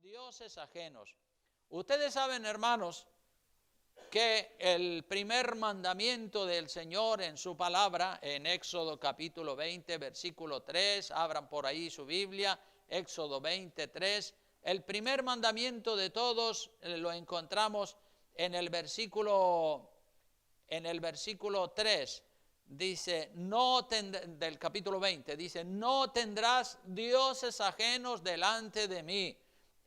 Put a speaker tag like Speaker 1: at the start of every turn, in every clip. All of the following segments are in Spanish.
Speaker 1: dioses ajenos. Ustedes saben, hermanos, que el primer mandamiento del Señor en su palabra, en Éxodo capítulo 20, versículo 3, abran por ahí su Biblia, Éxodo 23, el primer mandamiento de todos lo encontramos en el versículo 3, dice, del capítulo 20, dice, no tendrás dioses ajenos delante de mí.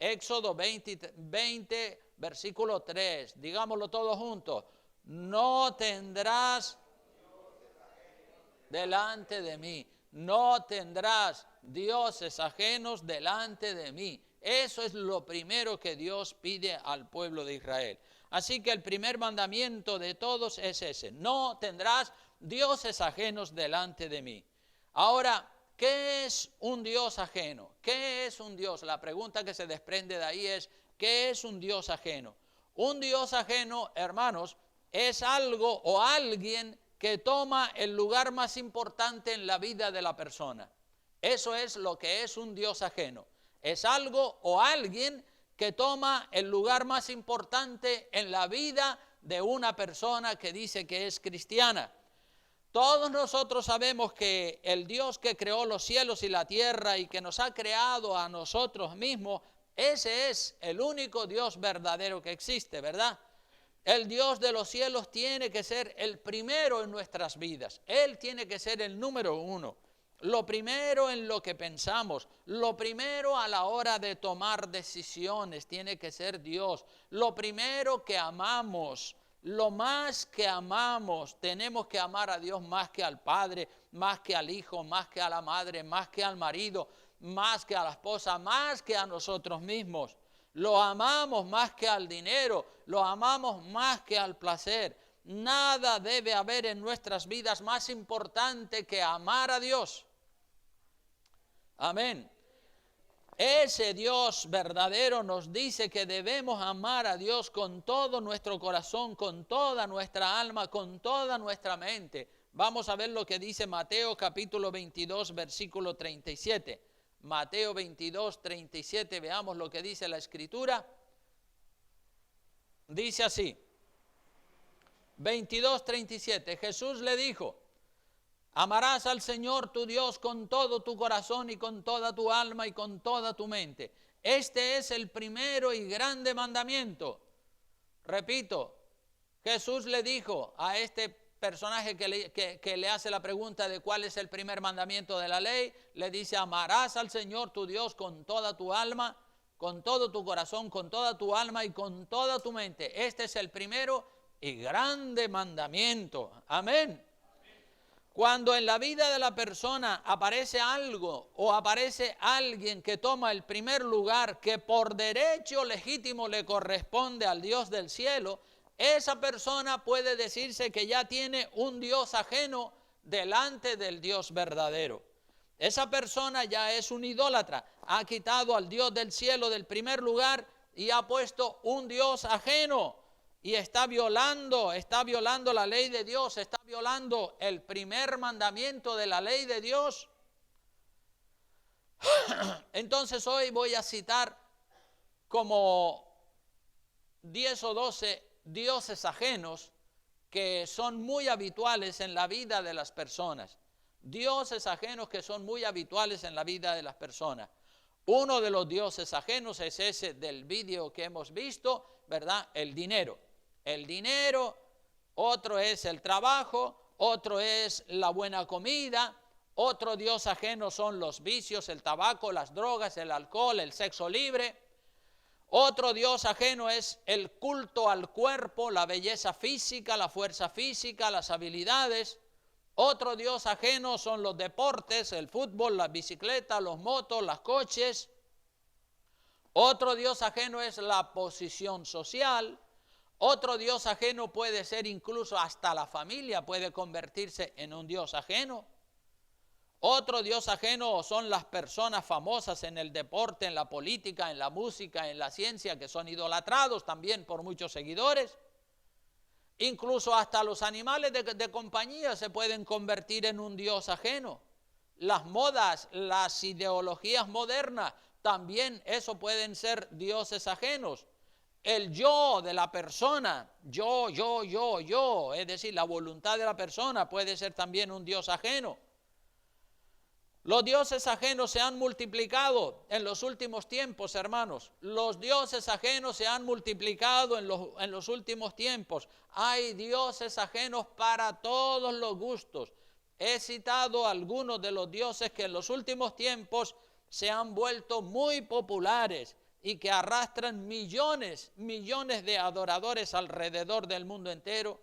Speaker 1: Éxodo 20, versículo 3, digámoslo todos juntos, no tendrás delante de mí, no tendrás dioses ajenos delante de mí. Eso es lo primero que Dios pide al pueblo de Israel. Así que el primer mandamiento de todos es ese, no tendrás dioses ajenos delante de mí. Ahora, ¿qué es un Dios ajeno? ¿Qué es un Dios? La pregunta que se desprende de ahí es, ¿qué es un Dios ajeno? Un Dios ajeno, hermanos, es algo o alguien que toma el lugar más importante en la vida de la persona. Eso es lo que es un Dios ajeno. Es algo o alguien que toma el lugar más importante en la vida de una persona que dice que es cristiana. Todos nosotros sabemos que el Dios que creó los cielos y la tierra y que nos ha creado a nosotros mismos, ese es el único Dios verdadero que existe, ¿verdad? El Dios de los cielos tiene que ser el primero en nuestras vidas. Él tiene que ser el número uno. Lo primero en lo que pensamos, lo primero a la hora de tomar decisiones tiene que ser Dios. Lo primero que amamos, lo más que amamos, tenemos que amar a Dios más que al Padre, más que al Hijo, más que a la madre, más que al marido, más que a la esposa, más que a nosotros mismos. Lo amamos más que al dinero, lo amamos más que al placer. Nada debe haber en nuestras vidas más importante que amar a Dios. Amén. Ese Dios verdadero nos dice que debemos amar a Dios con todo nuestro corazón, con toda nuestra alma, con toda nuestra mente. Vamos a ver lo que dice Mateo capítulo 22, versículo 37. Mateo 22, 37, veamos lo que dice la Escritura. Dice así, 22, 37, Jesús le dijo, amarás al Señor tu Dios con todo tu corazón y con toda tu alma y con toda tu mente. Este es el primero y grande mandamiento. Repito, Jesús le dijo a este personaje que le hace la pregunta de cuál es el primer mandamiento de la ley, le dice, amarás al Señor tu Dios con toda tu alma, con todo tu corazón, con toda tu alma y con toda tu mente. Este es el primero y grande mandamiento. Amén. Cuando en la vida de la persona aparece algo o aparece alguien que toma el primer lugar que por derecho legítimo le corresponde al Dios del cielo, esa persona puede decirse que ya tiene un Dios ajeno delante del Dios verdadero. Esa persona ya es un idólatra, ha quitado al Dios del cielo del primer lugar y ha puesto un Dios ajeno. Y está violando la ley de Dios, está violando el primer mandamiento de la ley de Dios. Entonces hoy voy a citar como 10 o 12 dioses ajenos que son muy habituales en la vida de las personas. Dioses ajenos que son muy habituales en la vida de las personas. Uno de los dioses ajenos es ese del vídeo que hemos visto, ¿verdad? El dinero. El dinero, otro es el trabajo, otro es la buena comida, otro dios ajeno son los vicios, el tabaco, las drogas, el alcohol, el sexo libre. Otro dios ajeno es el culto al cuerpo, la belleza física, la fuerza física, las habilidades. Otro dios ajeno son los deportes, el fútbol, las bicicletas, los motos, los coches. Otro dios ajeno es la posición social. Otro dios ajeno puede ser incluso hasta la familia, puede convertirse en un dios ajeno. Otro dios ajeno son las personas famosas en el deporte, en la política, en la música, en la ciencia, que son idolatrados también por muchos seguidores. Incluso hasta los animales de compañía se pueden convertir en un dios ajeno. Las modas, las ideologías modernas también eso pueden ser dioses ajenos. El yo de la persona, yo, es decir, la voluntad de la persona puede ser también un dios ajeno. Los dioses ajenos se han multiplicado en los últimos tiempos, hermanos. Los dioses ajenos se han multiplicado en los últimos tiempos. Hay dioses ajenos para todos los gustos. He citado algunos de los dioses que en los últimos tiempos se han vuelto muy populares y que arrastran millones de adoradores alrededor del mundo entero.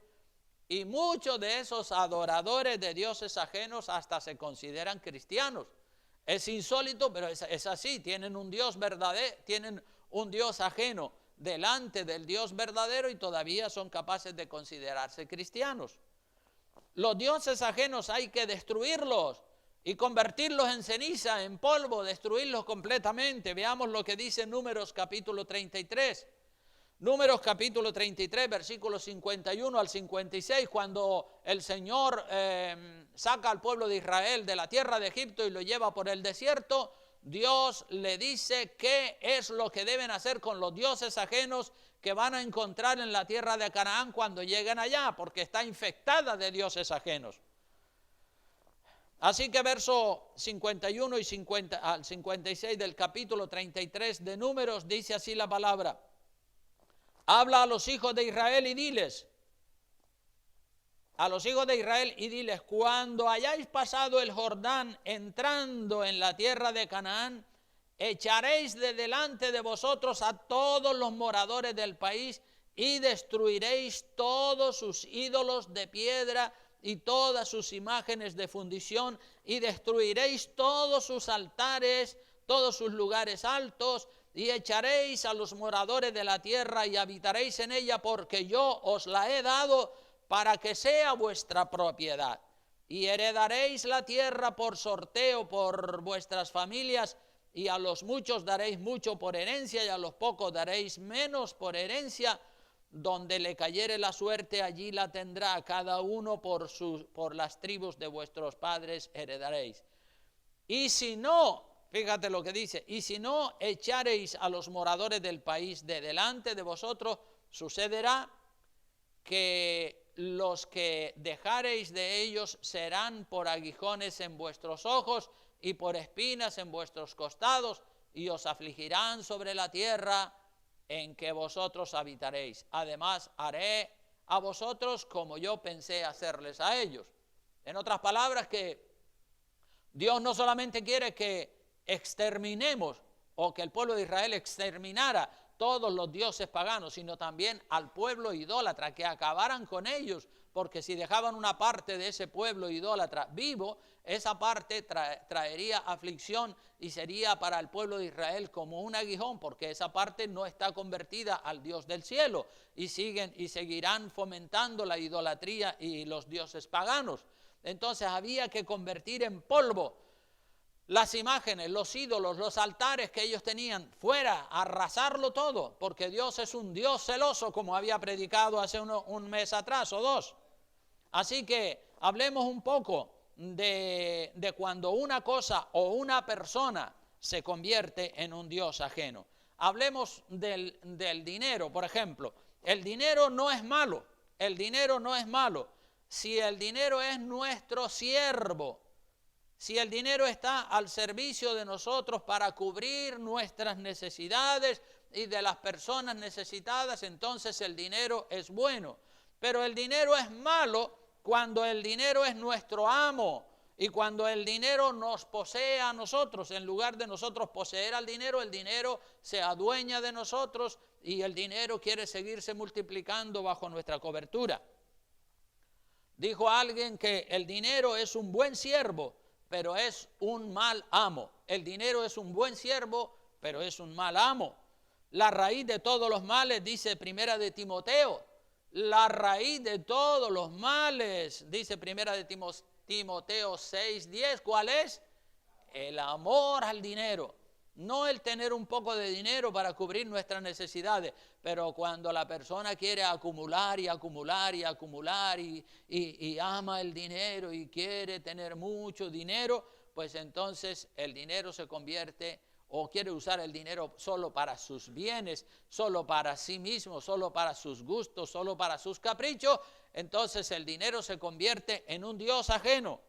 Speaker 1: Y muchos de esos adoradores de dioses ajenos hasta se consideran cristianos. Es insólito, pero es así. Tienen un Dios verdadero, tienen un Dios ajeno delante del Dios verdadero y todavía son capaces de considerarse cristianos. Los dioses ajenos hay que destruirlos y convertirlos en ceniza, en polvo, destruirlos completamente. Veamos lo que dice Números capítulo 33. Números capítulo 33, versículos 51 al 56, cuando el Señor saca al pueblo de Israel de la tierra de Egipto y lo lleva por el desierto, Dios le dice qué es lo que deben hacer con los dioses ajenos que van a encontrar en la tierra de Canaán cuando lleguen allá, porque está infectada de dioses ajenos. Así que verso 51 y al 56 del capítulo 33 de Números dice así la palabra. Habla a los hijos de Israel y diles, cuando hayáis pasado el Jordán entrando en la tierra de Canaán, echaréis de delante de vosotros a todos los moradores del país y destruiréis todos sus ídolos de piedra y todas sus imágenes de fundición y destruiréis todos sus altares, todos sus lugares altos, y echaréis a los moradores de la tierra y habitaréis en ella, porque yo os la he dado para que sea vuestra propiedad. Y heredaréis la tierra por sorteo por vuestras familias, y a los muchos daréis mucho por herencia, y a los pocos daréis menos por herencia. Donde le cayere la suerte, allí la tendrá, cada uno por las tribus de vuestros padres heredaréis. Y si no, fíjate lo que dice, y si no echareis a los moradores del país de delante de vosotros, sucederá que los que dejareis de ellos serán por aguijones en vuestros ojos y por espinas en vuestros costados, y os afligirán sobre la tierra en que vosotros habitaréis. Además, haré a vosotros como yo pensé hacerles a ellos. En otras palabras, que Dios no solamente quiere que exterminemos o que el pueblo de Israel exterminara todos los dioses paganos, sino también al pueblo idólatra, que acabaran con ellos, porque si dejaban una parte de ese pueblo idólatra vivo, esa parte traería aflicción y sería para el pueblo de Israel como un aguijón, porque esa parte no está convertida al Dios del cielo y seguirán fomentando la idolatría y los dioses paganos. Entonces había que convertir en polvo las imágenes, los ídolos, los altares que ellos tenían, fuera, arrasarlo todo, porque Dios es un Dios celoso, como había predicado hace un mes atrás o dos. Así que hablemos un poco de cuando una cosa o una persona se convierte en un Dios ajeno. Hablemos del dinero, por ejemplo. El dinero no es malo, el dinero no es malo. Si el dinero es nuestro siervo, si el dinero está al servicio de nosotros para cubrir nuestras necesidades y de las personas necesitadas, entonces el dinero es bueno. Pero el dinero es malo cuando el dinero es nuestro amo y cuando el dinero nos posee a nosotros. En lugar de nosotros poseer al dinero, el dinero se adueña de nosotros y el dinero quiere seguirse multiplicando bajo nuestra cobertura. Dijo alguien que el dinero es un buen siervo, pero es un mal amo. El dinero es un buen siervo, pero es un mal amo. La raíz de todos los males, dice Primera de Timoteo, la raíz de todos los males, dice Primera de Timoteo 6:10, ¿cuál es? El amor al dinero. No el tener un poco de dinero para cubrir nuestras necesidades, pero cuando la persona quiere acumular y acumular y acumular y ama el dinero y quiere tener mucho dinero, pues entonces el dinero se convierte o quiere usar el dinero solo para sus bienes, solo para sí mismo, solo para sus gustos, solo para sus caprichos, entonces el dinero se convierte en un Dios ajeno.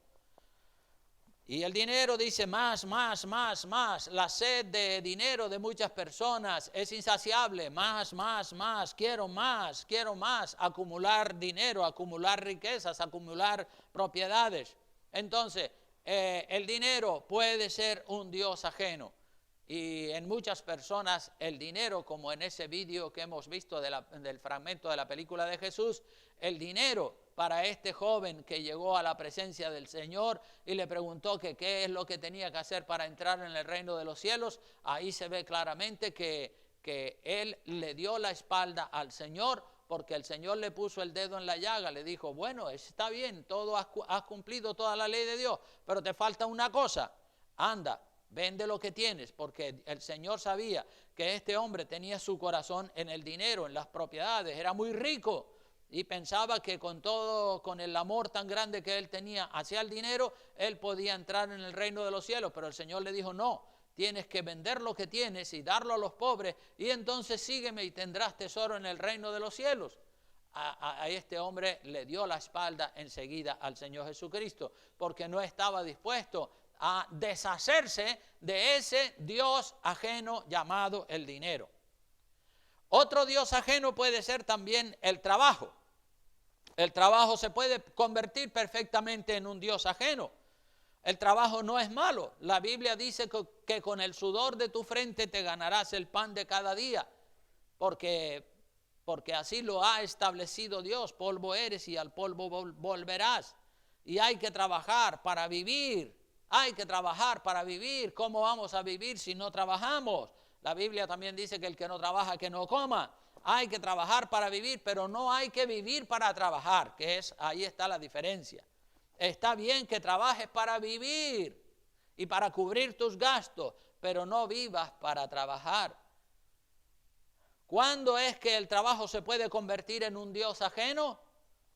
Speaker 1: Y el dinero dice más, más, más, más. La sed de dinero de muchas personas es insaciable. Más, más, más. Quiero más, quiero más. Acumular dinero, acumular riquezas, acumular propiedades. Entonces, el dinero puede ser un Dios ajeno. Y en muchas personas el dinero, como en ese vídeo que hemos visto del fragmento de la película de Jesús, el dinero para este joven que llegó a la presencia del Señor y le preguntó que qué es lo que tenía que hacer para entrar en el reino de los cielos, ahí se ve claramente que él le dio la espalda al Señor, porque el Señor le puso el dedo en la llaga, le dijo, bueno, está bien, has cumplido toda la ley de Dios, pero te falta una cosa, anda, vende lo que tienes, porque el Señor sabía que este hombre tenía su corazón en el dinero, en las propiedades, era muy rico y pensaba que con el amor tan grande que él tenía hacia el dinero, él podía entrar en el reino de los cielos, pero el Señor le dijo, no, tienes que vender lo que tienes y darlo a los pobres y entonces sígueme y tendrás tesoro en el reino de los cielos. A este hombre le dio la espalda enseguida al Señor Jesucristo, porque no estaba dispuesto a deshacerse de ese Dios ajeno llamado el dinero. Otro Dios ajeno puede ser también el trabajo. El trabajo se puede convertir perfectamente en un Dios ajeno. El trabajo no es malo. La Biblia dice que con el sudor de tu frente te ganarás el pan de cada día, porque así lo ha establecido Dios. Polvo eres y al polvo volverás. Y hay que trabajar para vivir. Hay que trabajar para vivir. ¿Cómo vamos a vivir si no trabajamos? La Biblia también dice que el que no trabaja, que no coma. Hay que trabajar para vivir, pero no hay que vivir para trabajar, ahí está la diferencia. Está bien que trabajes para vivir y para cubrir tus gastos, pero no vivas para trabajar. ¿Cuándo es que el trabajo se puede convertir en un Dios ajeno?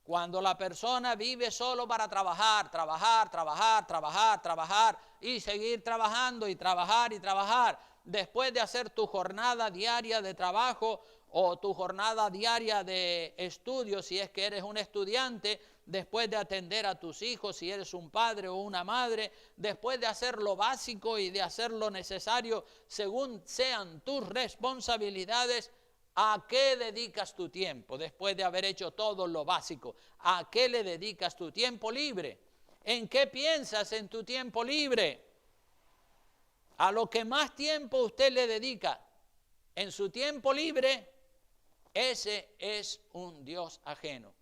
Speaker 1: Cuando la persona vive solo para trabajar, trabajar, trabajar, trabajar, trabajar y seguir trabajando y trabajar y trabajar. Después de hacer tu jornada diaria de trabajo o tu jornada diaria de estudio, si es que eres un estudiante, después de atender a tus hijos, si eres un padre o una madre, después de hacer lo básico y de hacer lo necesario según sean tus responsabilidades, ¿a qué dedicas tu tiempo después de haber hecho todo lo básico? ¿A qué le dedicas tu tiempo libre? ¿En qué piensas en tu tiempo libre? A lo que más tiempo usted le dedica en su tiempo libre, ese es un Dios ajeno.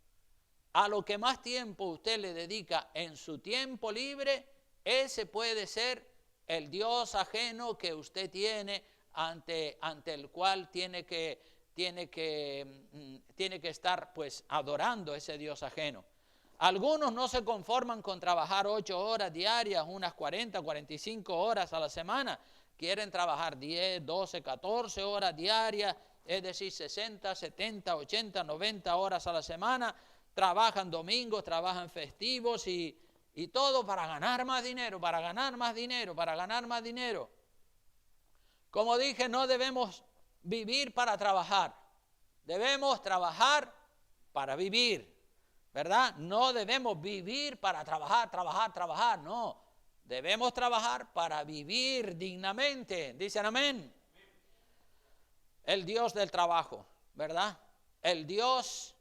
Speaker 1: A lo que más tiempo usted le dedica en su tiempo libre, ese puede ser el Dios ajeno que usted tiene ante el cual tiene que estar pues adorando ese Dios ajeno. Algunos no se conforman con trabajar 8 horas diarias, unas 40, 45 horas a la semana. Quieren trabajar 10, 12, 14 horas diarias, es decir, 60, 70, 80, 90 horas a la semana. Trabajan domingos, trabajan festivos y todo para ganar más dinero, para ganar más dinero, para ganar más dinero. Como dije, no debemos vivir para trabajar. Debemos trabajar para vivir. ¿Verdad? No debemos vivir para trabajar, trabajar, trabajar, no. Debemos trabajar para vivir dignamente. ¿Dicen amén? El Dios del trabajo, ¿verdad? El Dios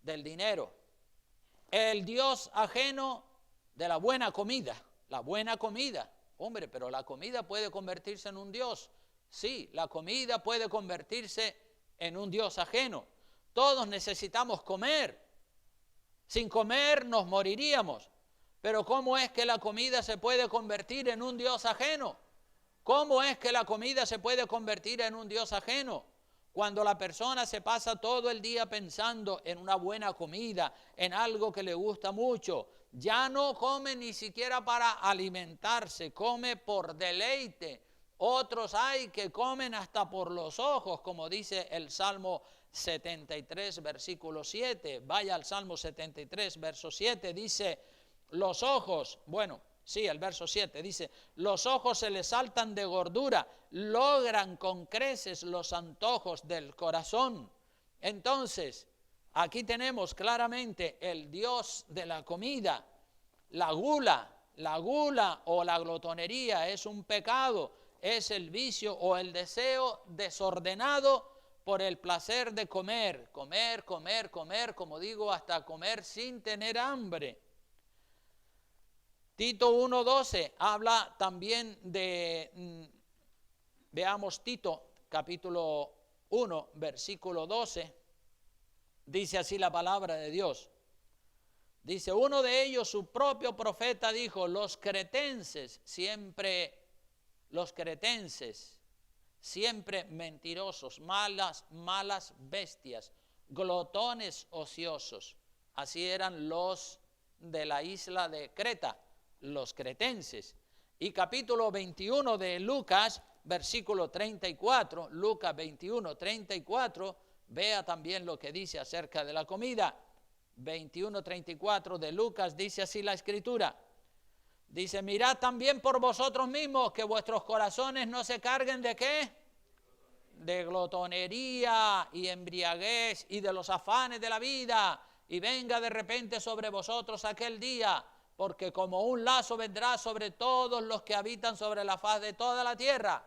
Speaker 1: del dinero. El Dios ajeno de la buena comida. La buena comida. Hombre, pero la comida puede convertirse en un Dios. Sí, la comida puede convertirse en un Dios ajeno. Todos necesitamos comer. Sin comer nos moriríamos. Pero ¿cómo es que la comida se puede convertir en un Dios ajeno? ¿Cómo es que la comida se puede convertir en un Dios ajeno? Cuando la persona se pasa todo el día pensando en una buena comida, en algo que le gusta mucho, ya no come ni siquiera para alimentarse, come por deleite. Otros hay que comen hasta por los ojos, como dice el Salmo 73, versículo 7. Vaya al Salmo 73, verso 7, dice, los ojos, bueno, Sí, el verso 7 dice, los ojos se les saltan de gordura, logran con creces los antojos del corazón. Entonces, aquí tenemos claramente el Dios de la comida, la gula o la glotonería es un pecado, es el vicio o el deseo desordenado por el placer de comer, como digo, hasta comer sin tener hambre. Tito 1:12 habla también de, veamos Tito capítulo 1, versículo 12, dice así la palabra de Dios. Dice, uno de ellos, su propio profeta, dijo, los cretenses, siempre mentirosos, malas bestias, glotones ociosos. Así eran los de la isla de Creta, los cretenses. Y capítulo 21 de Lucas, versículo 34, Lucas 21, 34, vea también lo que dice acerca de la comida. 21:34 de Lucas dice así la escritura. Dice, mirad también por vosotros mismos que vuestros corazones no se carguen de ¿qué? De glotonería y embriaguez y de los afanes de la vida, y venga de repente sobre vosotros aquel día, porque como un lazo vendrá sobre todos los que habitan sobre la faz de toda la tierra.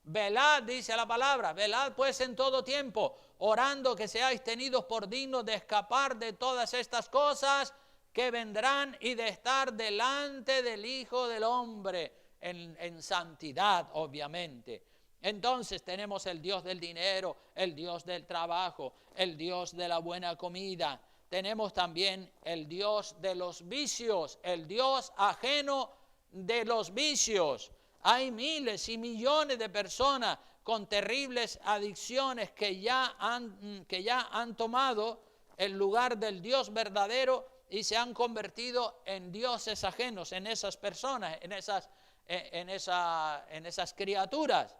Speaker 1: Velad, dice la palabra, velad pues en todo tiempo, orando que seáis tenidos por dignos de escapar de todas estas cosas que vendrán y de estar delante del Hijo del Hombre en santidad, obviamente. Entonces tenemos el Dios del dinero, el Dios del trabajo, el Dios de la buena comida. Tenemos también el Dios de los vicios, el Dios ajeno de los vicios. Hay miles y millones de personas con terribles adicciones que ya han tomado el lugar del Dios verdadero y se han convertido en dioses ajenos en esas personas, en esas criaturas.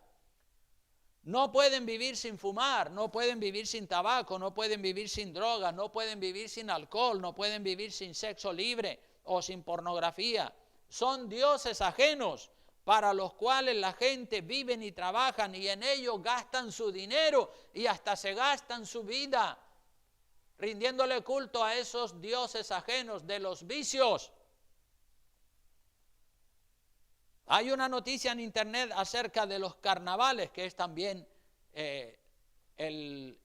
Speaker 1: No pueden vivir sin fumar, no pueden vivir sin tabaco, no pueden vivir sin drogas, no pueden vivir sin alcohol, no pueden vivir sin sexo libre o sin pornografía. Son dioses ajenos para los cuales la gente vive y trabajan y en ellos gastan su dinero y hasta se gastan su vida, rindiéndole culto a esos dioses ajenos de los vicios. Hay una noticia en internet acerca de los carnavales, que es también el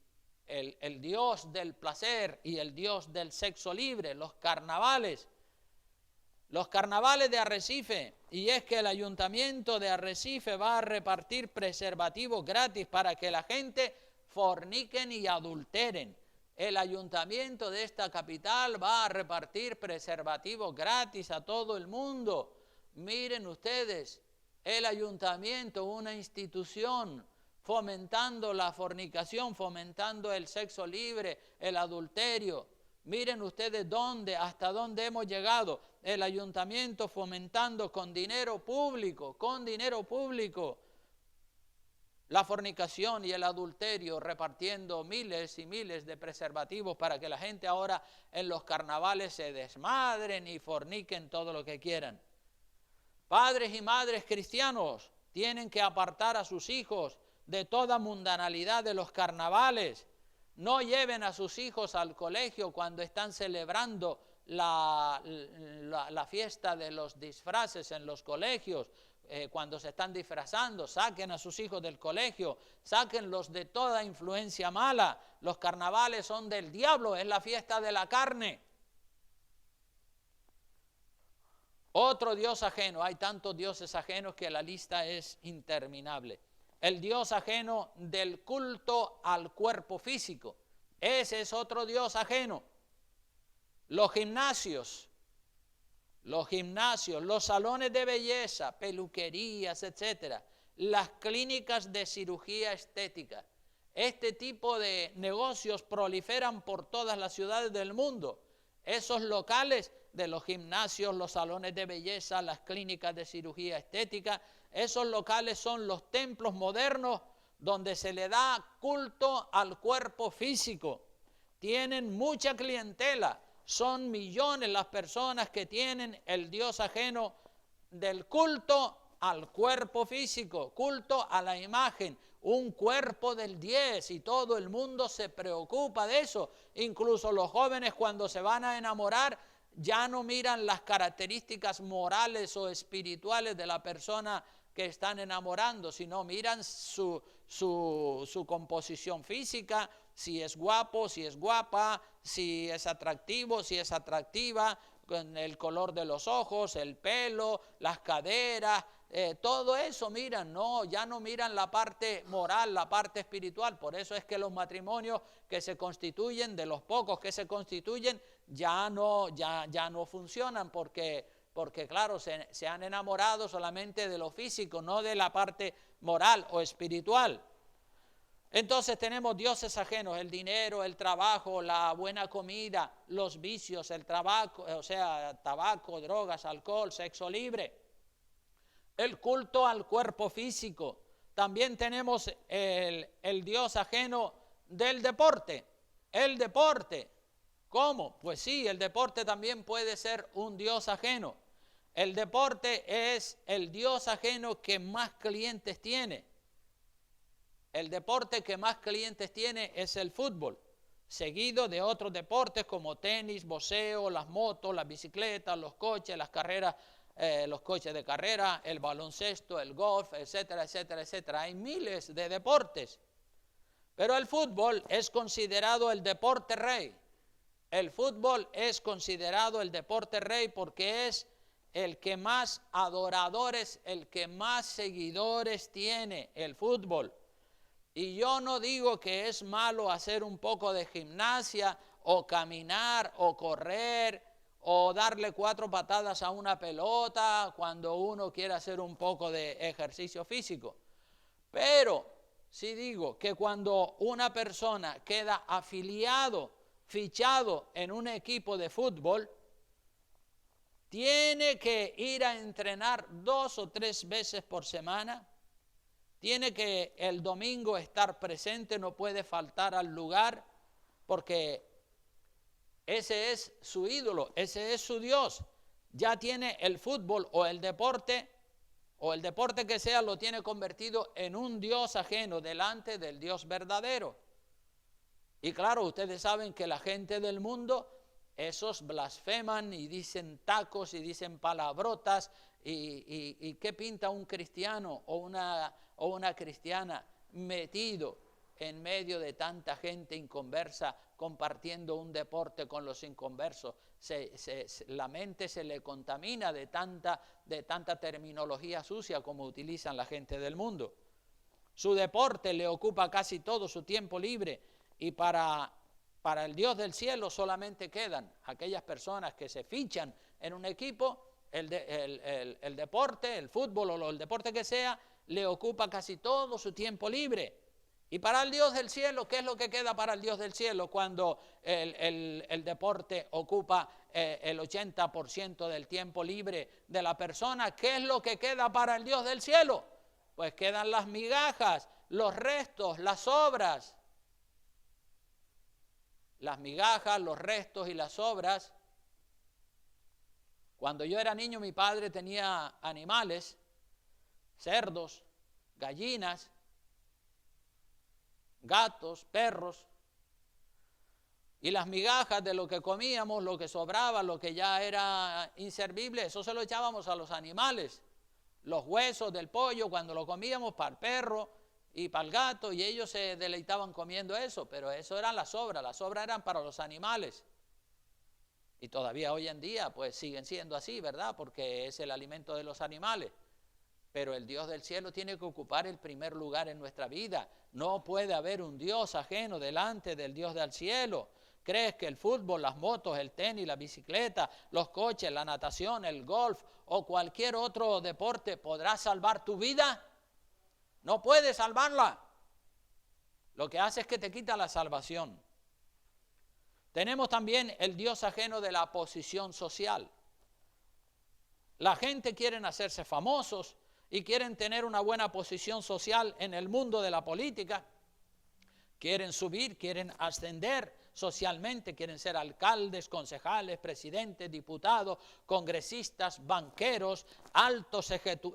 Speaker 1: Dios del placer y el Dios del sexo libre, los carnavales de Arrecife. Y es que el ayuntamiento de Arrecife va a repartir preservativos gratis para que la gente forniquen y adulteren. El ayuntamiento de esta capital va a repartir preservativos gratis a todo el mundo. Miren ustedes, el ayuntamiento, una institución, fomentando la fornicación, fomentando el sexo libre, el adulterio. Miren ustedes hasta dónde hemos llegado. El ayuntamiento fomentando con dinero público, la fornicación y el adulterio, repartiendo miles y miles de preservativos para que la gente ahora en los carnavales se desmadren y forniquen todo lo que quieran. Padres y madres cristianos tienen que apartar a sus hijos de toda mundanalidad de los carnavales. No lleven a sus hijos al colegio cuando están celebrando la fiesta de los disfraces en los colegios. Cuando se están disfrazando, saquen a sus hijos del colegio, sáquenlos de toda influencia mala. Los carnavales son del diablo, es la fiesta de la carne. Otro Dios ajeno, hay tantos dioses ajenos que la lista es interminable. El Dios ajeno del culto al cuerpo físico, ese es otro Dios ajeno. Los gimnasios, los salones de belleza, peluquerías, etcétera, las clínicas de cirugía estética. Este tipo de negocios proliferan por todas las ciudades del mundo. Esos locales de los gimnasios, los salones de belleza, las clínicas de cirugía estética, esos locales son los templos modernos donde se le da culto al cuerpo físico. Tienen mucha clientela, son millones las personas que tienen el Dios ajeno del culto al cuerpo físico, culto a la imagen, un cuerpo del 10, y todo el mundo se preocupa de eso. Incluso los jóvenes, cuando se van a enamorar, ya no miran las características morales o espirituales de la persona que están enamorando, sino miran su composición física, si es guapo, si es guapa, si es atractivo, si es atractiva, con el color de los ojos, el pelo, las caderas, todo eso miran. No, ya no miran la parte moral, la parte espiritual. Por eso es que los matrimonios que se constituyen, de los pocos que se constituyen, ya no funcionan, porque claro, se han enamorado solamente de lo físico, no de la parte moral o espiritual. Entonces tenemos dioses ajenos: el dinero, el trabajo, la buena comida, los vicios, el tabaco, drogas, alcohol, sexo libre, el culto al cuerpo físico. También tenemos el dios ajeno del deporte. El deporte, ¿cómo? Pues sí, el deporte también puede ser un dios ajeno. El deporte es el dios ajeno que más clientes tiene. El deporte que más clientes tiene es el fútbol, seguido de otros deportes como tenis, boxeo, las motos, las bicicletas, los coches, las carreras, los coches de carrera, el baloncesto, el golf, etcétera, etcétera, etcétera. Hay miles de deportes, pero el fútbol es considerado el deporte rey. El fútbol es considerado el deporte rey porque es el que más adoradores, el que más seguidores tiene, el fútbol. Y yo no digo que es malo hacer un poco de gimnasia, o caminar, o correr, o darle 4 patadas a una pelota cuando uno quiere hacer un poco de ejercicio físico. Pero sí digo que cuando una persona queda afiliado, fichado en un equipo de fútbol, tiene que ir a entrenar 2 o 3 veces por semana. Tiene que el domingo estar presente, no puede faltar al lugar, porque ese es su ídolo, ese es su Dios. Ya tiene el fútbol o el deporte que sea, lo tiene convertido en un Dios ajeno delante del Dios verdadero. Y claro, ustedes saben que la gente del mundo, esos blasfeman y dicen tacos y dicen palabrotas. ¿Y qué pinta un cristiano o una cristiana metido en medio de tanta gente inconversa compartiendo un deporte con los inconversos? La mente se le contamina de tanta terminología sucia como utilizan la gente del mundo. Su deporte le ocupa casi todo su tiempo libre, y para el Dios del cielo solamente quedan aquellas personas que se fichan en un equipo. El deporte, el fútbol o el deporte que sea, le ocupa casi todo su tiempo libre. Y para el Dios del cielo, ¿qué es lo que queda para el Dios del cielo cuando el deporte ocupa el 80% del tiempo libre de la persona? ¿Qué es lo que queda para el Dios del cielo? Pues quedan las migajas, los restos, las obras. Las migajas, los restos y las obras. Cuando yo era niño, mi padre tenía animales, cerdos, gallinas, gatos, perros, y las migajas de lo que comíamos, lo que sobraba, lo que ya era inservible, eso se lo echábamos a los animales. Los huesos del pollo, cuando lo comíamos, para el perro y para el gato, y ellos se deleitaban comiendo eso, pero eso eran las sobras eran para los animales. Y todavía hoy en día pues siguen siendo así, ¿verdad? Porque es el alimento de los animales. Pero el Dios del cielo tiene que ocupar el primer lugar en nuestra vida. No puede haber un Dios ajeno delante del Dios del cielo. ¿Crees que el fútbol, las motos, el tenis, la bicicleta, los coches, la natación, el golf o cualquier otro deporte podrá salvar tu vida? No puede salvarla. Lo que hace es que te quita la salvación. Tenemos también el Dios ajeno de la posición social. La gente quiere hacerse famosos y quieren tener una buena posición social en el mundo de la política. Quieren subir, quieren ascender socialmente, quieren ser alcaldes, concejales, presidentes, diputados, congresistas, banqueros, altos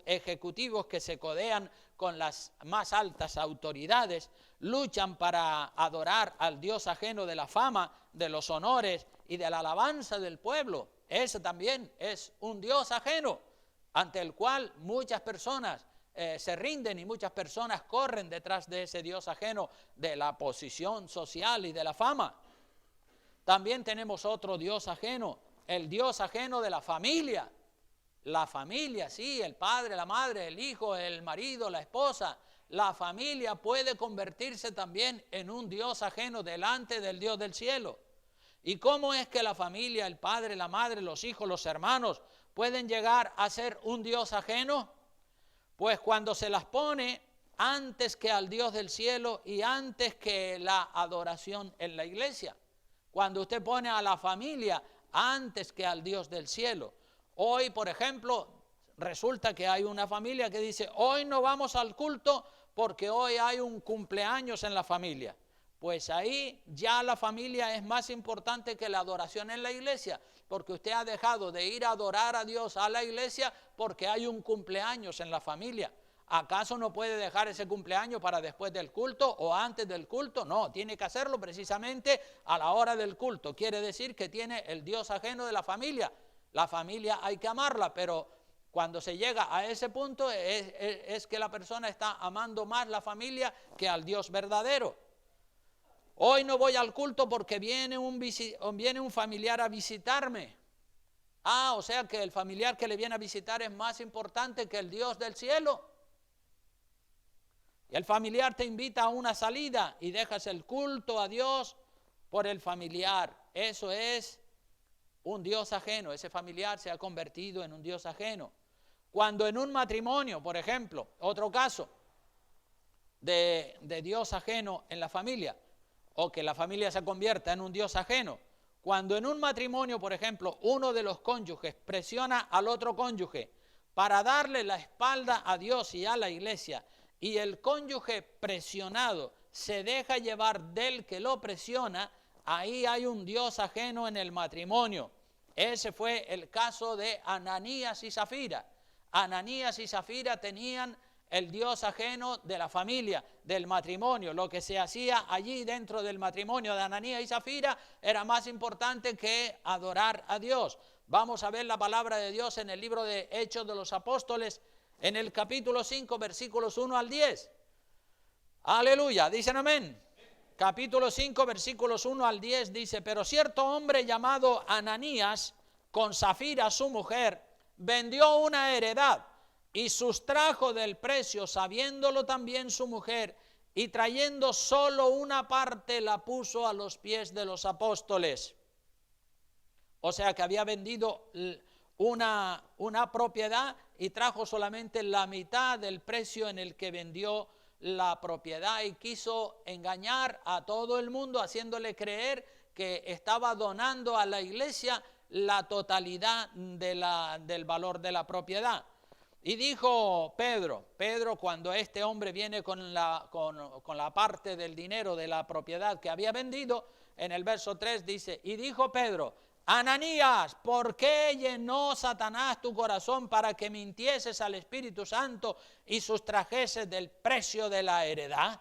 Speaker 1: ejecutivos que se codean con las más altas autoridades, luchan para adorar al Dios ajeno de la fama, de los honores y de la alabanza del pueblo. Ese también es un Dios ajeno, ante el cual muchas personas se rinden y muchas personas corren detrás de ese Dios ajeno de la posición social y de la fama. También tenemos otro Dios ajeno, el Dios ajeno de la familia. La familia, sí, el padre, la madre, el hijo, el marido, la esposa. La familia puede convertirse también en un Dios ajeno delante del Dios del cielo. ¿Y cómo es que la familia, el padre, la madre, los hijos, los hermanos pueden llegar a ser un Dios ajeno? Pues cuando se las pone antes que al Dios del cielo y antes que la adoración en la iglesia. Cuando usted pone a la familia antes que al Dios del cielo. Hoy, por ejemplo, resulta que hay una familia que dice, hoy no vamos al culto porque hoy hay un cumpleaños en la familia. Pues ahí ya la familia es más importante que la adoración en la iglesia, porque usted ha dejado de ir a adorar a Dios a la iglesia porque hay un cumpleaños en la familia. ¿Acaso no puede dejar ese cumpleaños para después del culto o antes del culto? No, tiene que hacerlo precisamente a la hora del culto. Quiere decir que tiene el Dios ajeno de la familia. La familia hay que amarla, pero cuando se llega a ese punto es que la persona está amando más la familia que al Dios verdadero. Hoy no voy al culto porque viene un familiar a visitarme. O sea que el familiar que le viene a visitar es más importante que el Dios del cielo. Y el familiar te invita a una salida y dejas el culto a Dios por el familiar. Eso es un Dios ajeno. Ese familiar se ha convertido en un Dios ajeno. Cuando en un matrimonio, por ejemplo, otro caso de Dios ajeno en la familia, o que la familia se convierta en un Dios ajeno. Cuando en un matrimonio, por ejemplo, uno de los cónyuges presiona al otro cónyuge para darle la espalda a Dios y a la iglesia, y el cónyuge presionado se deja llevar del que lo presiona, ahí hay un Dios ajeno en el matrimonio. Ese fue el caso de Ananías y Zafira. Ananías y Zafira tenían el Dios ajeno de la familia, del matrimonio. Lo que se hacía allí dentro del matrimonio de Ananías y Zafira era más importante que adorar a Dios. Vamos a ver la palabra de Dios en el libro de Hechos de los Apóstoles, en el capítulo 5, versículos 1 al 10. Aleluya, dicen amén. Capítulo 5, versículos 1 al 10 dice, pero cierto hombre llamado Ananías, con Zafira su mujer, vendió una heredad y sustrajo del precio, sabiéndolo también su mujer, y trayendo solo una parte la puso a los pies de los apóstoles. O sea que había vendido una propiedad y trajo solamente la mitad del precio en el que vendió la propiedad, y quiso engañar a todo el mundo haciéndole creer que estaba donando a la iglesia la totalidad del valor de la propiedad. Y dijo Pedro, cuando este hombre viene con la parte del dinero de la propiedad que había vendido, en el verso 3 dice, y dijo Pedro, Ananías, ¿por qué llenó Satanás tu corazón para que mintieses al Espíritu Santo y sustrajeses del precio de la heredad?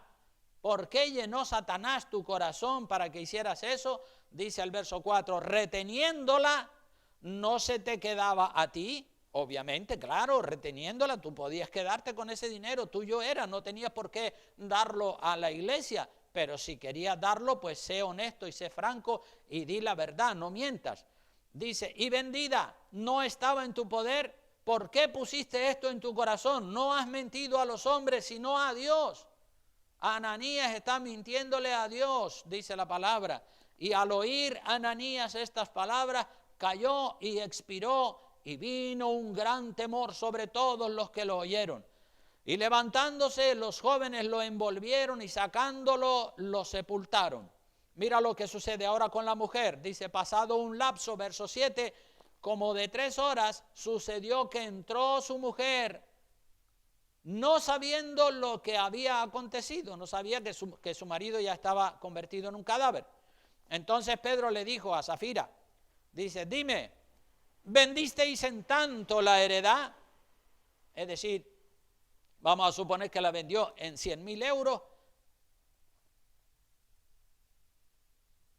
Speaker 1: ¿Por qué llenó Satanás tu corazón para que hicieras eso? Dice el verso 4, reteniéndola, ¿no se te quedaba a ti? Obviamente, claro, reteniéndola, tú podías quedarte con ese dinero, tuyo era, no tenías por qué darlo a la iglesia, pero si querías darlo, pues sé honesto y sé franco y di la verdad, no mientas. Dice, y vendida, ¿no estaba en tu poder? ¿Por qué pusiste esto en tu corazón? No has mentido a los hombres, sino a Dios. Ananías está mintiéndole a Dios, dice la palabra. Y al oír Ananías estas palabras, cayó y expiró, y vino un gran temor sobre todos los que lo oyeron. Y levantándose, los jóvenes lo envolvieron y sacándolo, lo sepultaron. Mira lo que sucede ahora con la mujer. Dice, pasado un lapso, verso 7, como de 3 horas, sucedió que entró su mujer, no sabiendo lo que había acontecido, no sabía que su marido ya estaba convertido en un cadáver. Entonces Pedro le dijo a Safira, dice, dime, ¿vendisteis en tanto la heredad? Es decir, vamos a suponer que la vendió en 100.000 euros,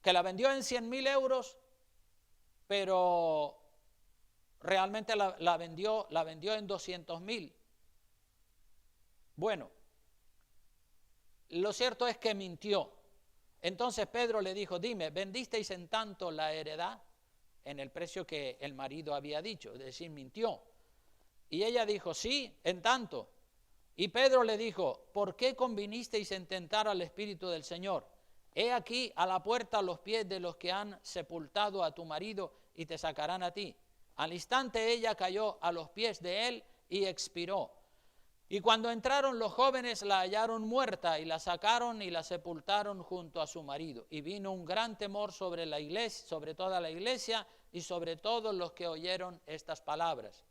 Speaker 1: que la vendió en 100.000 euros, pero realmente la vendió en 200.000. Bueno, lo cierto es que mintió. Entonces Pedro le dijo, dime, ¿vendisteis en tanto la heredad? En el precio que el marido había dicho, es decir, mintió. Y ella dijo, sí, en tanto. Y Pedro le dijo, ¿por qué convinisteis en tentar al Espíritu del Señor? He aquí a la puerta los pies de los que han sepultado a tu marido y te sacarán a ti. Al instante ella cayó a los pies de él y expiró. Y cuando entraron los jóvenes la hallaron muerta y la sacaron y la sepultaron junto a su marido. Y vino un gran temor sobre la iglesia, sobre toda la iglesia y sobre todos los que oyeron estas palabras.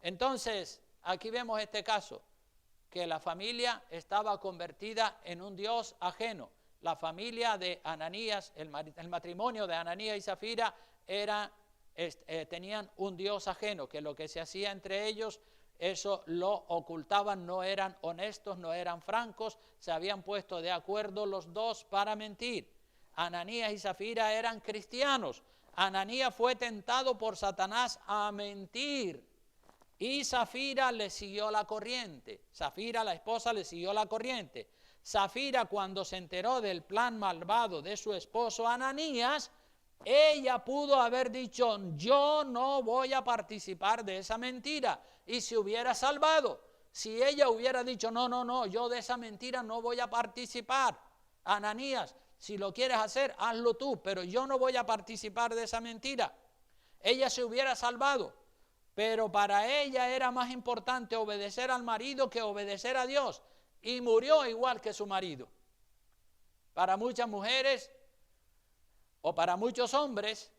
Speaker 1: Entonces, aquí vemos este caso, que la familia estaba convertida en un dios ajeno. La familia de Ananías, el matrimonio de Ananías y Safira tenían un dios ajeno, que lo que se hacía entre ellos, eso lo ocultaban, no eran honestos, no eran francos, se habían puesto de acuerdo los dos para mentir. Ananías y Safira eran cristianos. Ananías fue tentado por Satanás a mentir y Safira le siguió la corriente. Safira, la esposa, le siguió la corriente. Safira, cuando se enteró del plan malvado de su esposo Ananías, ella pudo haber dicho, yo no voy a participar de esa mentira, y se hubiera salvado. Si ella hubiera dicho, no, yo de esa mentira no voy a participar. Ananías, si lo quieres hacer, hazlo tú, pero yo no voy a participar de esa mentira. Ella se hubiera salvado, pero para ella era más importante obedecer al marido que obedecer a Dios, y murió igual que su marido. Para muchas mujeres, o para muchos hombres,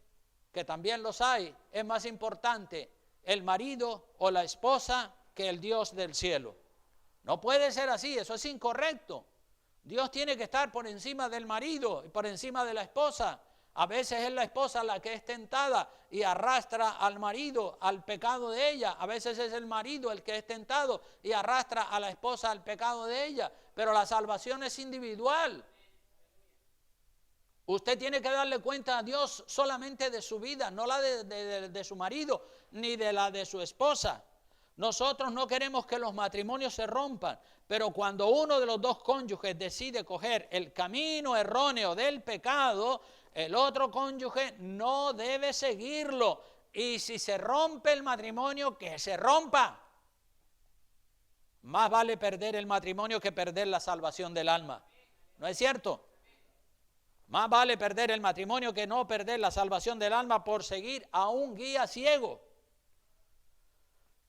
Speaker 1: que también los hay, es más importante el marido o la esposa que el Dios del cielo. No puede ser así, eso es incorrecto. Dios tiene que estar por encima del marido y por encima de la esposa. A veces es la esposa la que es tentada y arrastra al marido al pecado de ella. A veces es el marido el que es tentado y arrastra a la esposa al pecado de ella. Pero la salvación es individual. Usted tiene que darle cuenta a Dios solamente de su vida, no la de su marido, ni de la de su esposa. Nosotros no queremos que los matrimonios se rompan, pero cuando uno de los dos cónyuges decide coger el camino erróneo del pecado, el otro cónyuge no debe seguirlo. Y si se rompe el matrimonio, que se rompa. Más vale perder el matrimonio que perder la salvación del alma. ¿No es cierto? Más vale perder el matrimonio que no perder la salvación del alma por seguir a un guía ciego.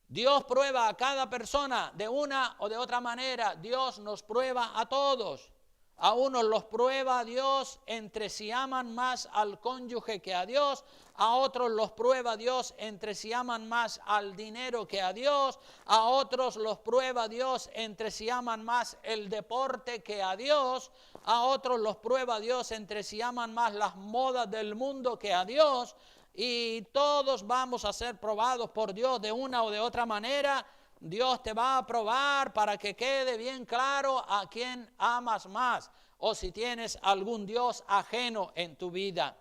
Speaker 1: Dios prueba a cada persona de una o de otra manera. Dios nos prueba a todos. A unos los prueba Dios entre si aman más al cónyuge que a Dios. A otros los prueba Dios entre si aman más al dinero que a Dios. A otros los prueba Dios entre si aman más el deporte que a Dios. A otros los prueba Dios entre si aman más las modas del mundo que a Dios. Y todos vamos a ser probados por Dios de una o de otra manera. Dios te va a probar para que quede bien claro a quién amas más o si tienes algún Dios ajeno en tu vida.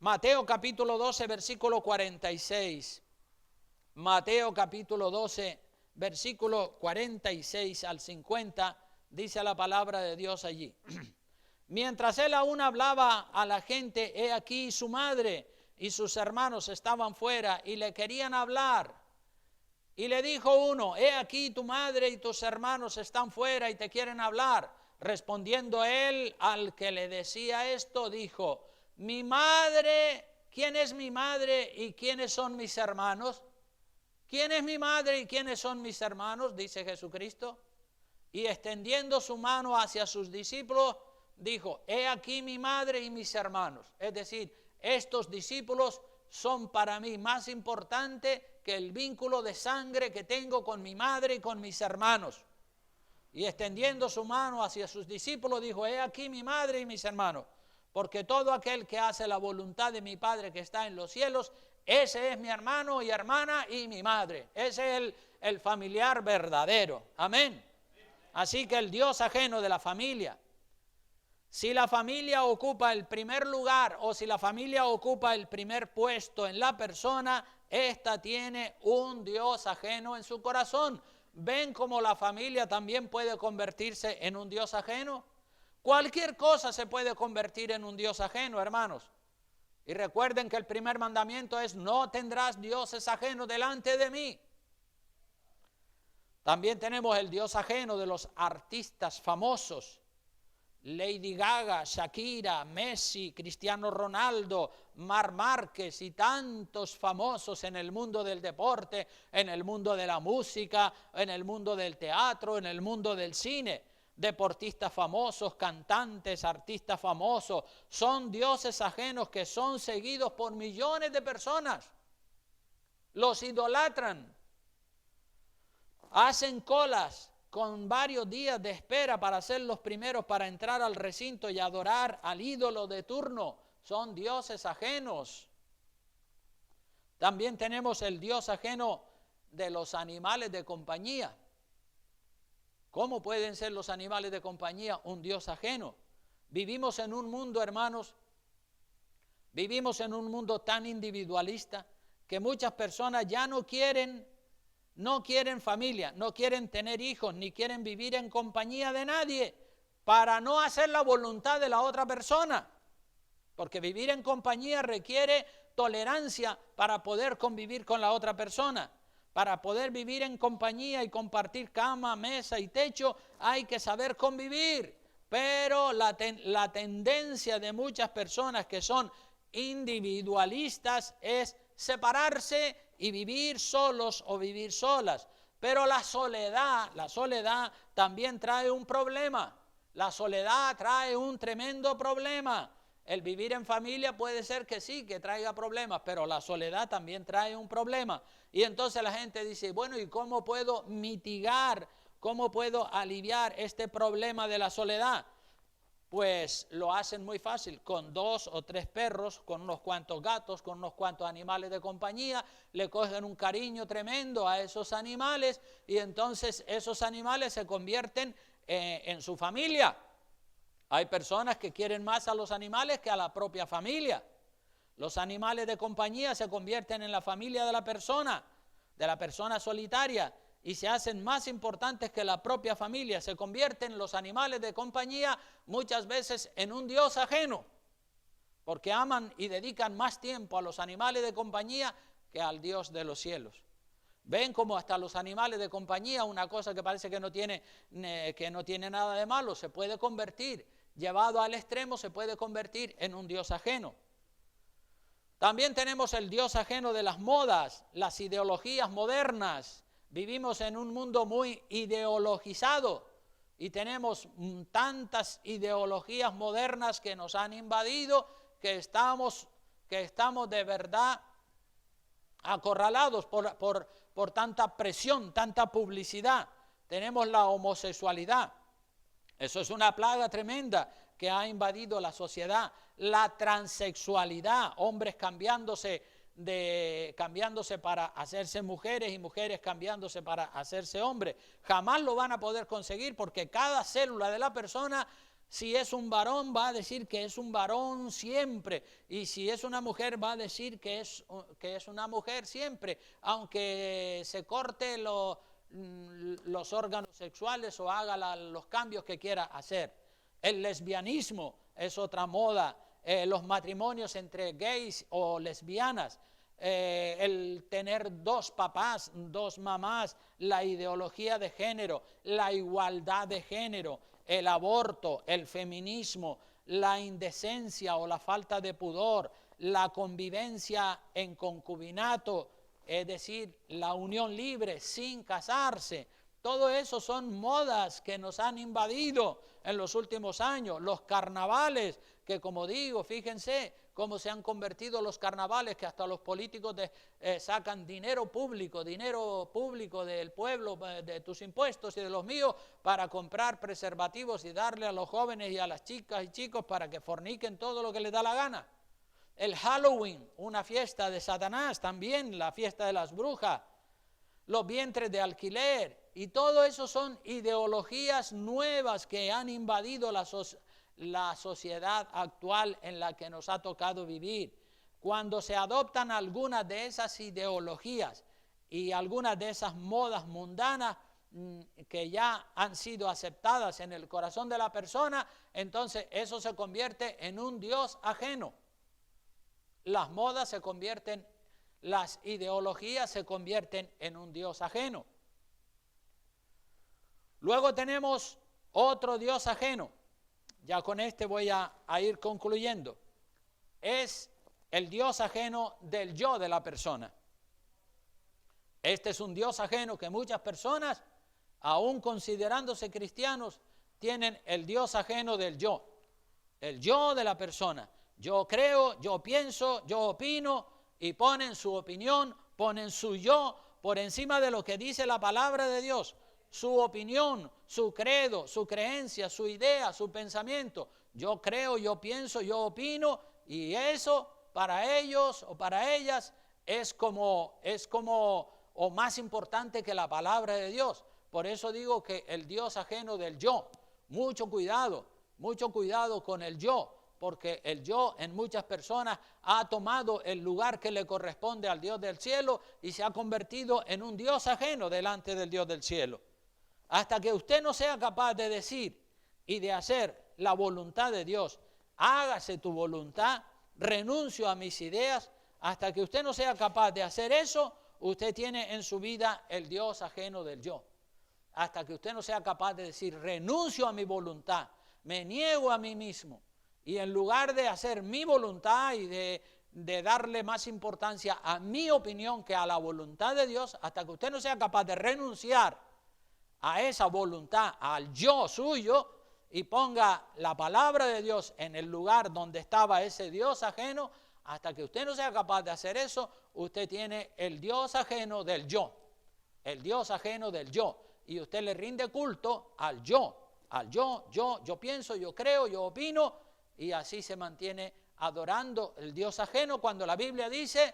Speaker 1: Mateo capítulo 12, versículo 46. Mateo capítulo 12, versículo 46 al 50, dice la palabra de Dios allí. Mientras él aún hablaba a la gente, he aquí su madre y sus hermanos estaban fuera y le querían hablar. Y le dijo uno, he aquí tu madre y tus hermanos están fuera y te quieren hablar. Respondiendo él al que le decía esto, dijo, mi madre, ¿quién es mi madre y quiénes son mis hermanos? ¿Quién es mi madre y quiénes son mis hermanos? Dice Jesucristo. Y extendiendo su mano hacia sus discípulos, dijo, he aquí mi madre y mis hermanos. Es decir, estos discípulos son para mí más importantes que el vínculo de sangre que tengo con mi madre y con mis hermanos. Y extendiendo su mano hacia sus discípulos, dijo: he aquí mi madre y mis hermanos, porque todo aquel que hace la voluntad de mi Padre que está en los cielos, ese es mi hermano y hermana y mi madre. Ese es el familiar verdadero. Amén. Así que el Dios ajeno de la familia, si la familia ocupa el primer lugar o si la familia ocupa el primer puesto en la persona, ésta tiene un Dios ajeno en su corazón. ¿Ven cómo la familia también puede convertirse en un Dios ajeno? Cualquier cosa se puede convertir en un Dios ajeno, hermanos. Y recuerden que el primer mandamiento es: no tendrás dioses ajenos delante de mí. También tenemos el Dios ajeno de los artistas famosos: Lady Gaga, Shakira, Messi, Cristiano Ronaldo, Marc Márquez y tantos famosos en el mundo del deporte, en el mundo de la música, en el mundo del teatro, en el mundo del cine. Deportistas famosos, cantantes, artistas famosos, son dioses ajenos que son seguidos por millones de personas. Los idolatran, hacen colas con varios días de espera para ser los primeros para entrar al recinto y adorar al ídolo de turno. Son dioses ajenos. También tenemos el Dios ajeno de los animales de compañía. ¿Cómo pueden ser los animales de compañía un Dios ajeno? Vivimos en un mundo, hermanos, vivimos en un mundo tan individualista que muchas personas ya no quieren familia, no quieren tener hijos, ni quieren vivir en compañía de nadie para no hacer la voluntad de la otra persona. Porque vivir en compañía requiere tolerancia para poder convivir con la otra persona. Para poder vivir en compañía y compartir cama, mesa y techo, hay que saber convivir. Pero la tendencia de muchas personas que son individualistas es separarse y vivir solos o vivir solas. Pero la soledad también trae un problema. La soledad trae un tremendo problema. El vivir en familia puede ser que sí, que traiga problemas, pero la soledad también trae un problema. Y entonces la gente dice: bueno, ¿y cómo puedo mitigar, cómo puedo aliviar este problema de la soledad? Pues lo hacen muy fácil, con 2 o 3 perros, con unos cuantos gatos, con unos cuantos animales de compañía, le cogen un cariño tremendo a esos animales y entonces esos animales se convierten en su familia. Hay personas que quieren más a los animales que a la propia familia. Los animales de compañía se convierten en la familia de la persona solitaria, y se hacen más importantes que la propia familia. Se convierten los animales de compañía muchas veces en un Dios ajeno, porque aman y dedican más tiempo a los animales de compañía que al Dios de los cielos. Ven como hasta los animales de compañía, una cosa que parece que no tiene nada de malo, se puede convertir, llevado al extremo, se puede convertir en un Dios ajeno. También tenemos el Dios ajeno de las modas, las ideologías modernas. Vivimos en un mundo muy ideologizado y tenemos tantas ideologías modernas que nos han invadido que estamos de verdad acorralados por tanta presión, tanta publicidad. Tenemos la homosexualidad. Eso es una plaga tremenda que ha invadido la sociedad. La transexualidad, hombres cambiándose para hacerse mujeres y mujeres cambiándose para hacerse hombres. Jamás lo van a poder conseguir, porque cada célula de la persona, si es un varón, va a decir que es un varón siempre, y si es una mujer, va a decir que es una mujer siempre, aunque se corte los órganos sexuales o haga los cambios que quiera hacer. El lesbianismo es otra moda. Los matrimonios entre gays o lesbianas, el tener 2 papás, 2 mamás, la ideología de género, la igualdad de género, el aborto, el feminismo, la indecencia o la falta de pudor, la convivencia en concubinato, es decir, la unión libre sin casarse. Todo eso son modas que nos han invadido en los últimos años. Los carnavales, que como digo, fíjense cómo se han convertido los carnavales, que hasta los políticos sacan dinero público del pueblo, de tus impuestos y de los míos, para comprar preservativos y darle a los jóvenes y a las chicas y chicos para que forniquen todo lo que les da la gana. El Halloween, una fiesta de Satanás, también la fiesta de las brujas, los vientres de alquiler, y todo eso son ideologías nuevas que han invadido la sociedad actual en la que nos ha tocado vivir. Cuando se adoptan algunas de esas ideologías y algunas de esas modas mundanas que ya han sido aceptadas en el corazón de la persona, entonces eso se convierte en un Dios ajeno. Las modas se convierten, las ideologías se convierten en un Dios ajeno. Luego tenemos otro Dios ajeno. Ya con este voy a ir concluyendo. Es el Dios ajeno del yo de la persona. Este es un Dios ajeno que muchas personas, aún considerándose cristianos, tienen el Dios ajeno del yo. El yo de la persona. Yo creo, yo pienso, yo opino, y ponen su opinión, ponen su yo por encima de lo que dice la palabra de Dios. Su opinión, su credo, su creencia, su idea, su pensamiento. Yo creo, yo pienso, yo opino, y eso para ellos o para ellas es como o más importante que la palabra de Dios. Por eso digo que el Dios ajeno del yo. Mucho cuidado con el yo, porque el yo en muchas personas ha tomado el lugar que le corresponde al Dios del cielo y se ha convertido en un Dios ajeno delante del Dios del cielo. Hasta que usted no sea capaz de decir y de hacer la voluntad de Dios, hágase tu voluntad, renuncio a mis ideas, hasta que usted no sea capaz de hacer eso, usted tiene en su vida el Dios ajeno del yo. Hasta que usted no sea capaz de decir, renuncio a mi voluntad, me niego a mí mismo, y en lugar de hacer mi voluntad y de darle más importancia a mi opinión que a la voluntad de Dios, hasta que usted no sea capaz de renunciar a esa voluntad, al yo suyo, y ponga la palabra de Dios en el lugar donde estaba ese Dios ajeno, hasta que usted no sea capaz de hacer eso, usted tiene el Dios ajeno del yo, el Dios ajeno del yo, y usted le rinde culto al yo pienso, yo creo, yo opino, y así se mantiene adorando el Dios ajeno, cuando la Biblia dice,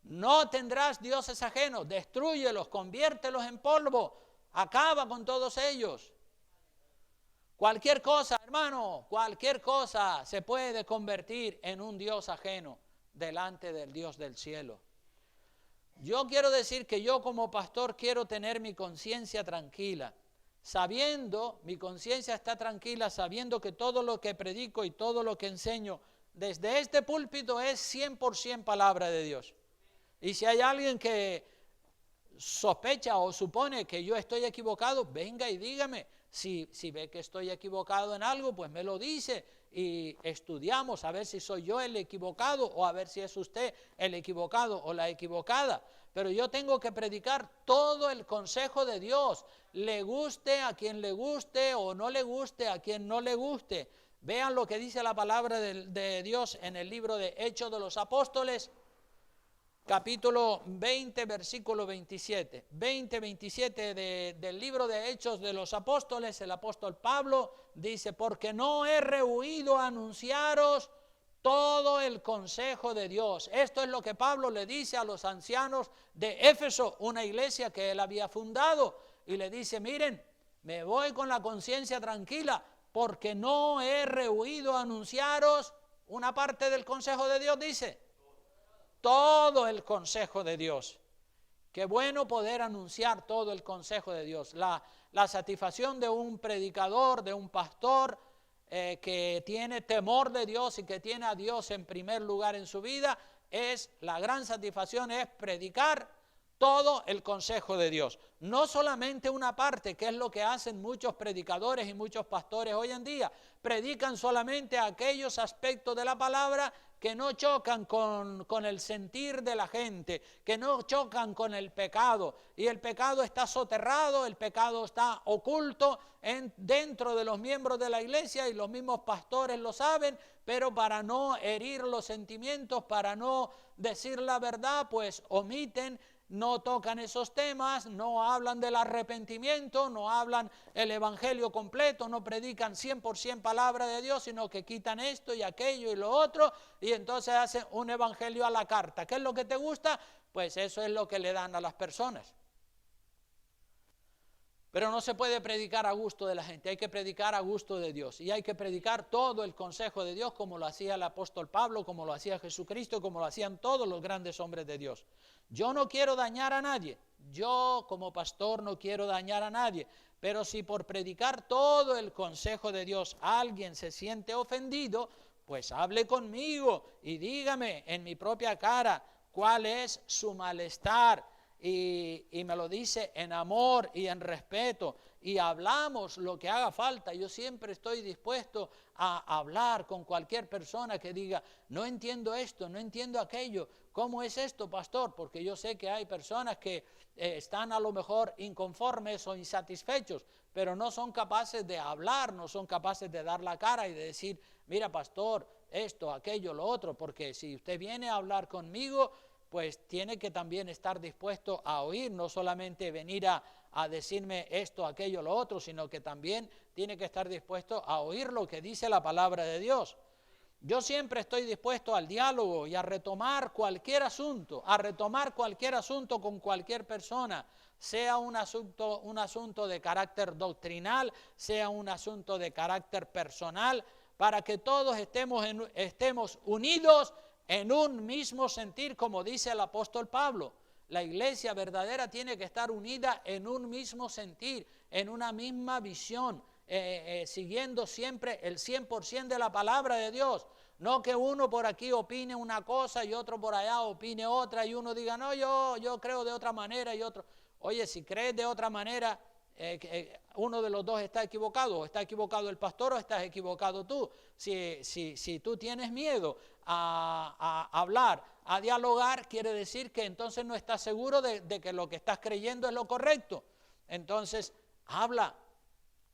Speaker 1: no tendrás dioses ajenos, destrúyelos, conviértelos en polvo, acaba con todos ellos. Cualquier cosa, hermano, cualquier cosa se puede convertir en un Dios ajeno delante del Dios del cielo. Yo quiero decir que yo como pastor quiero tener mi conciencia tranquila, mi conciencia está tranquila sabiendo que todo lo que predico y todo lo que enseño desde este púlpito es 100% palabra de Dios. Y si hay alguien que sospecha o supone que yo estoy equivocado, venga y dígame. Si ve que estoy equivocado en algo, pues me lo dice y estudiamos a ver si soy yo el equivocado o a ver si es usted el equivocado o la equivocada. Pero yo tengo que predicar todo el consejo de Dios, le guste a quien le guste o no le guste a quien no le guste. Vean lo que dice la palabra de Dios en el libro de Hechos de los Apóstoles, capítulo 20, versículo 27. 27 del libro de Hechos de los Apóstoles, el apóstol Pablo dice, porque no he rehuido a anunciaros todo el consejo de Dios. Esto es lo que Pablo le dice a los ancianos de Éfeso, una iglesia que él había fundado, y le dice, miren, me voy con la conciencia tranquila, porque no he rehuido a anunciaros una parte del consejo de Dios, dice. Todo el consejo de Dios. Qué bueno poder anunciar todo el consejo de Dios. La satisfacción de un predicador, de un pastor que tiene temor de Dios y que tiene a Dios en primer lugar en su vida, la gran satisfacción es predicar todo el consejo de Dios. No solamente una parte, que es lo que hacen muchos predicadores y muchos pastores hoy en día. Predican solamente aquellos aspectos de la palabra que no chocan con el sentir de la gente, que no chocan con el pecado. Y el pecado está soterrado, el pecado está oculto dentro de los miembros de la iglesia, y los mismos pastores lo saben, pero para no herir los sentimientos, para no decir la verdad, pues omiten, no tocan esos temas, no hablan del arrepentimiento, no hablan el evangelio completo, no predican 100% palabra de Dios, sino que quitan esto y aquello y lo otro, y entonces hacen un evangelio a la carta. ¿Qué es lo que te gusta? Pues eso es lo que le dan a las personas. Pero no se puede predicar a gusto de la gente, hay que predicar a gusto de Dios. Y hay que predicar todo el consejo de Dios, como lo hacía el apóstol Pablo, como lo hacía Jesucristo, como lo hacían todos los grandes hombres de Dios. Yo no quiero dañar a nadie, yo como pastor no quiero dañar a nadie. Pero si por predicar todo el consejo de Dios alguien se siente ofendido, pues hable conmigo y dígame en mi propia cara cuál es su malestar. Y me lo dice en amor y en respeto, y hablamos lo que haga falta. Yo siempre estoy dispuesto a hablar con cualquier persona que diga, no entiendo esto, no entiendo aquello, ¿cómo es esto, pastor? Porque yo sé que hay personas que están a lo mejor inconformes o insatisfechos, pero no son capaces de hablar, no son capaces de dar la cara y de decir, mira, pastor, esto, aquello, lo otro, porque si usted viene a hablar conmigo, pues tiene que también estar dispuesto a oír, no solamente venir a decirme esto, aquello, lo otro, sino que también tiene que estar dispuesto a oír lo que dice la palabra de Dios. Yo siempre estoy dispuesto al diálogo y a retomar cualquier asunto con cualquier persona, sea un asunto de carácter doctrinal, sea un asunto de carácter personal, para que todos estemos unidos en un mismo sentir, como dice el apóstol Pablo. La iglesia verdadera tiene que estar unida en un mismo sentir, en una misma visión, siguiendo siempre el 100% de la palabra de Dios. No que uno por aquí opine una cosa y otro por allá opine otra, y uno diga, no, yo creo de otra manera, y otro. Oye, si crees de otra manera, uno de los dos está equivocado, o está equivocado el pastor o estás equivocado tú. Si tú tienes miedo a hablar, a dialogar, quiere decir que entonces no estás seguro de que lo que estás creyendo es lo correcto. Entonces habla,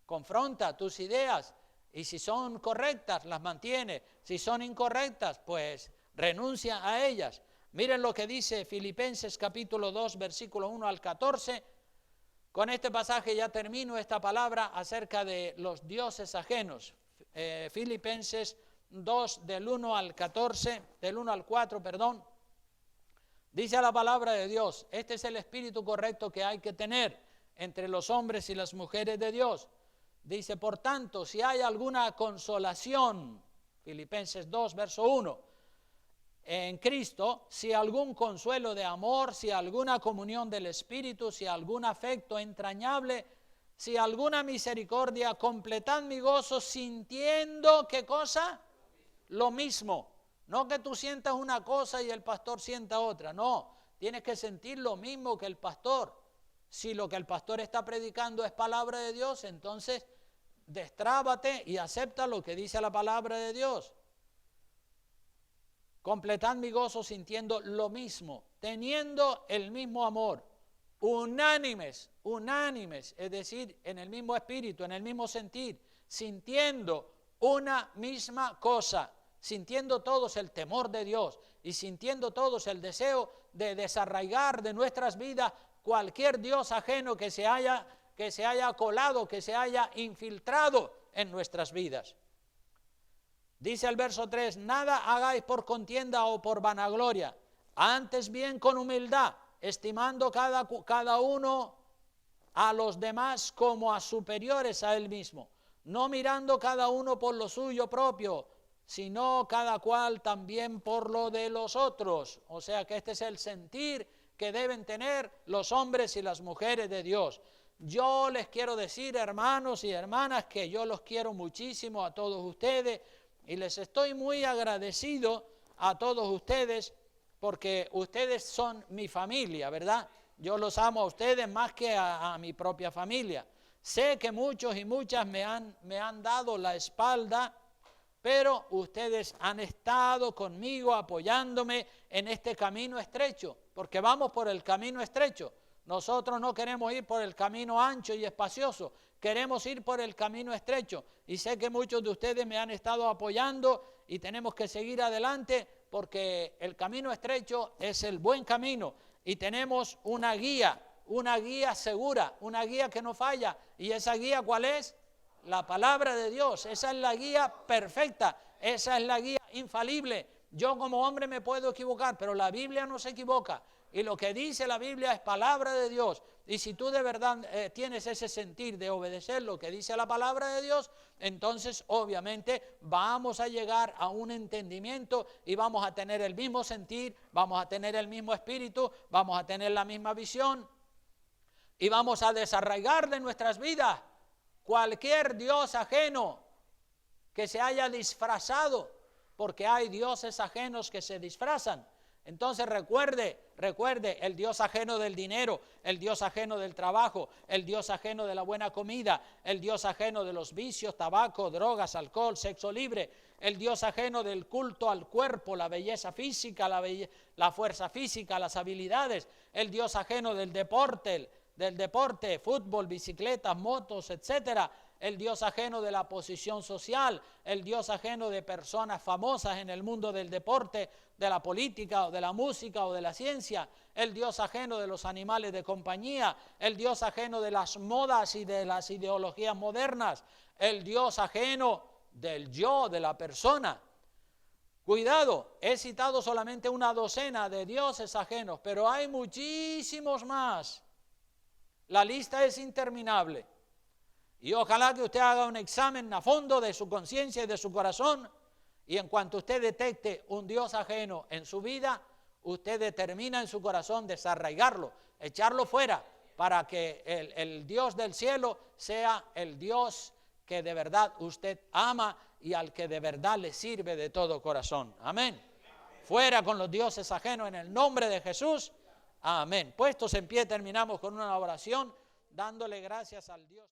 Speaker 1: confronta tus ideas, y si son correctas las mantiene, si son incorrectas pues renuncia a ellas. Miren lo que dice Filipenses capítulo 2 versículo 1 al 14. Con este pasaje ya termino esta palabra acerca de los dioses ajenos. Filipenses 2 del 1 al 14, del 1 al 4, perdón. Dice la palabra de Dios, este es el espíritu correcto que hay que tener entre los hombres y las mujeres de Dios. Dice, por tanto, si hay alguna consolación, Filipenses 2, verso 1, en Cristo, si algún consuelo de amor, si alguna comunión del Espíritu, si algún afecto entrañable, si alguna misericordia, completad mi gozo sintiendo, ¿qué cosa? Lo mismo. No que tú sientas una cosa y el pastor sienta otra, no. Tienes que sentir lo mismo que el pastor. Si lo que el pastor está predicando es palabra de Dios, entonces destrábate y acepta lo que dice la palabra de Dios. Completad mi gozo sintiendo lo mismo, teniendo el mismo amor, unánimes, es decir, en el mismo espíritu, en el mismo sentir, sintiendo una misma cosa, sintiendo todos el temor de Dios y sintiendo todos el deseo de desarraigar de nuestras vidas cualquier dios ajeno que se haya colado, que se haya infiltrado en nuestras vidas. Dice el verso 3, nada hagáis por contienda o por vanagloria, antes bien con humildad, estimando cada uno a los demás como a superiores a él mismo, no mirando cada uno por lo suyo propio, sino cada cual también por lo de los otros. O sea que este es el sentir que deben tener los hombres y las mujeres de Dios. Yo les quiero decir, hermanos y hermanas, que yo los quiero muchísimo a todos ustedes, y les estoy muy agradecido a todos ustedes porque ustedes son mi familia, ¿verdad? yo los amo a ustedes más que a mi propia familia. Sé que muchos y muchas me han dado la espalda, pero ustedes han estado conmigo apoyándome en este camino estrecho, porque vamos por el camino estrecho. Nosotros no queremos ir por el camino ancho y espacioso, queremos ir por el camino estrecho. Y sé que muchos de ustedes me han estado apoyando y tenemos que seguir adelante porque el camino estrecho es el buen camino y tenemos una guía segura, una guía que no falla. ¿Y esa guía cuál es? La palabra de Dios. Esa es la guía perfecta, esa es la guía infalible. Yo como hombre me puedo equivocar, pero la Biblia no se equivoca. Y lo que dice la Biblia es palabra de Dios. Y si tú de verdad tienes ese sentir de obedecer lo que dice la palabra de Dios, entonces obviamente vamos a llegar a un entendimiento y vamos a tener el mismo sentir, vamos a tener el mismo espíritu, vamos a tener la misma visión y vamos a desarraigar de nuestras vidas cualquier dios ajeno que se haya disfrazado, porque hay dioses ajenos que se disfrazan. Entonces recuerde el Dios ajeno del dinero, el Dios ajeno del trabajo, el Dios ajeno de la buena comida, el Dios ajeno de los vicios, tabaco, drogas, alcohol, sexo libre, el Dios ajeno del culto al cuerpo, la belleza física, la fuerza física, las habilidades, el Dios ajeno del deporte, fútbol, bicicletas, motos, etcétera. El Dios ajeno de la posición social, el Dios ajeno de personas famosas en el mundo del deporte, de la política o de la música o de la ciencia, el Dios ajeno de los animales de compañía, el Dios ajeno de las modas y de las ideologías modernas, el Dios ajeno del yo, de la persona. Cuidado, he citado solamente una docena de dioses ajenos, pero hay muchísimos más. La lista es interminable. Y ojalá que usted haga un examen a fondo de su conciencia y de su corazón, y en cuanto usted detecte un Dios ajeno en su vida, usted determina en su corazón desarraigarlo, echarlo fuera, para que el Dios del cielo sea el Dios que de verdad usted ama y al que de verdad le sirve de todo corazón. Amén. Fuera con los dioses ajenos en el nombre de Jesús. Amén. Puestos en pie, terminamos con una oración dándole gracias al Dios.